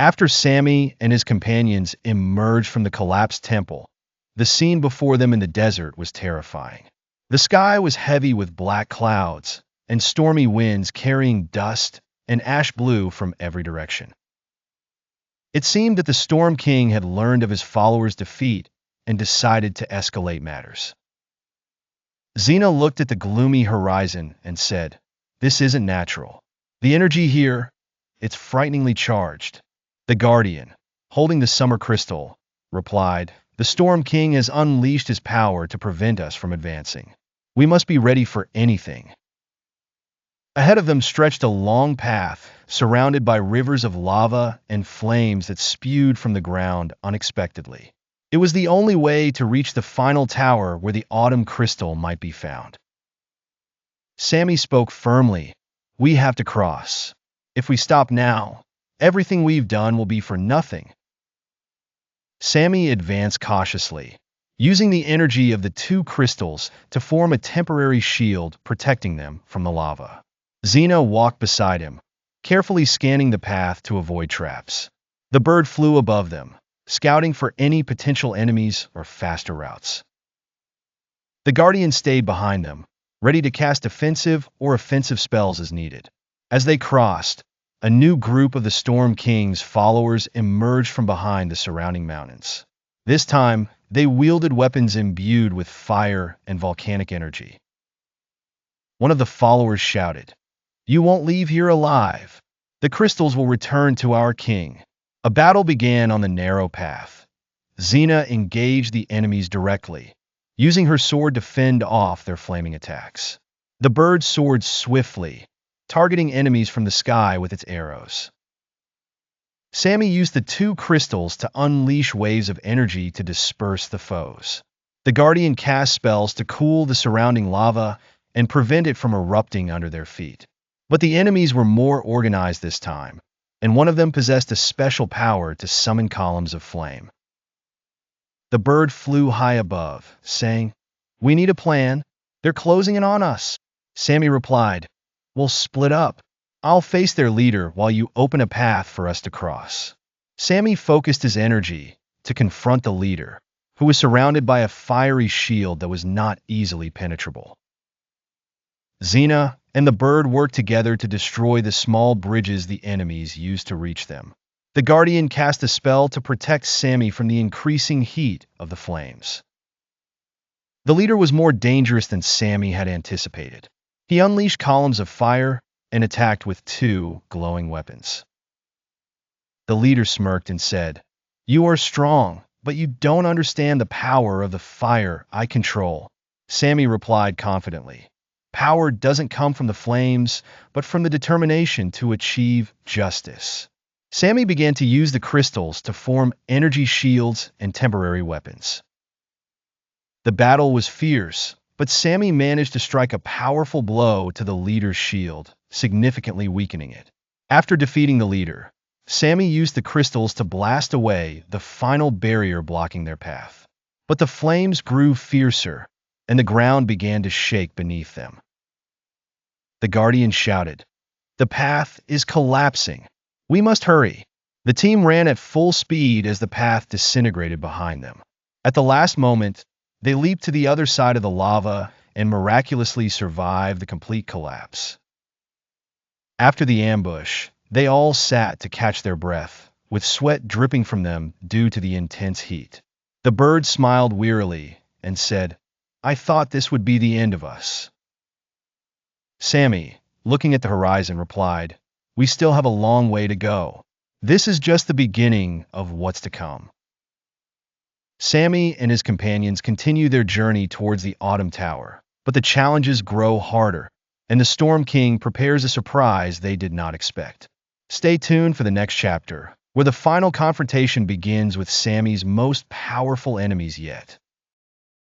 After Sami and his companions emerged from the collapsed temple, the scene before them in the desert was terrifying. The sky was heavy with black clouds and stormy winds carrying dust and ash blue from every direction. It seemed that the Storm King had learned of his followers' defeat and decided to escalate matters. Xena looked at the gloomy horizon and said, "This isn't natural. The energy here, it's frighteningly charged." The Guardian, holding the summer crystal, replied, "The Storm King has unleashed his power to prevent us from advancing. We must be ready for anything." Ahead of them stretched a long path, surrounded by rivers of lava and flames that spewed from the ground unexpectedly. It was the only way to reach the final tower where the autumn crystal might be found. Sami spoke firmly, "We have to cross. If we stop now, everything we've done will be for nothing." Sami advanced cautiously, using the energy of the two crystals to form a temporary shield protecting them from the lava. Xena walked beside him, carefully scanning the path to avoid traps. The bird flew above them, scouting for any potential enemies or faster routes. The Guardian stayed behind them, ready to cast defensive or offensive spells as needed. As they crossed, a new group of the Storm King's followers emerged from behind the surrounding mountains. This time, they wielded weapons imbued with fire and volcanic energy. One of the followers shouted, "You won't leave here alive. The crystals will return to our king." A battle began on the narrow path. Xena engaged the enemies directly, using her sword to fend off their flaming attacks. The bird soared swiftly, targeting enemies from the sky with its arrows. Sami used the two crystals to unleash waves of energy to disperse the foes. The Guardian cast spells to cool the surrounding lava and prevent it from erupting under their feet. But the enemies were more organized this time, and one of them possessed a special power to summon columns of flame. The bird flew high above, saying, "We need a plan. They're closing in on us." Sami replied, "We'll split up. I'll face their leader while you open a path for us to cross." Sami focused his energy to confront the leader, who was surrounded by a fiery shield that was not easily penetrable. Xena and the bird worked together to destroy the small bridges the enemies used to reach them. The Guardian cast a spell to protect Sami from the increasing heat of the flames. The leader was more dangerous than Sami had anticipated. He unleashed columns of fire and attacked with two glowing weapons. The leader smirked and said, "You are strong, but you don't understand the power of the fire I control." Sami replied confidently, "Power doesn't come from the flames, but from the determination to achieve justice." Sami began to use the crystals to form energy shields and temporary weapons. The battle was fierce, but Sami managed to strike a powerful blow to the leader's shield, significantly weakening it. After defeating the leader, Sami used the crystals to blast away the final barrier blocking their path. But the flames grew fiercer, and the ground began to shake beneath them. The Guardian shouted, "The path is collapsing. We must hurry." The team ran at full speed as the path disintegrated behind them. At the last moment, they leaped to the other side of the lava and miraculously survived the complete collapse. After the ambush, they all sat to catch their breath, with sweat dripping from them due to the intense heat. The bird smiled wearily and said, "I thought this would be the end of us." Sami, looking at the horizon, replied, "We still have a long way to go. This is just the beginning of what's to come." Sami and his companions continue their journey towards the Autumn Tower, but the challenges grow harder, and the Storm King prepares a surprise they did not expect. Stay tuned for the next chapter, where the final confrontation begins with Sami's most powerful enemies yet.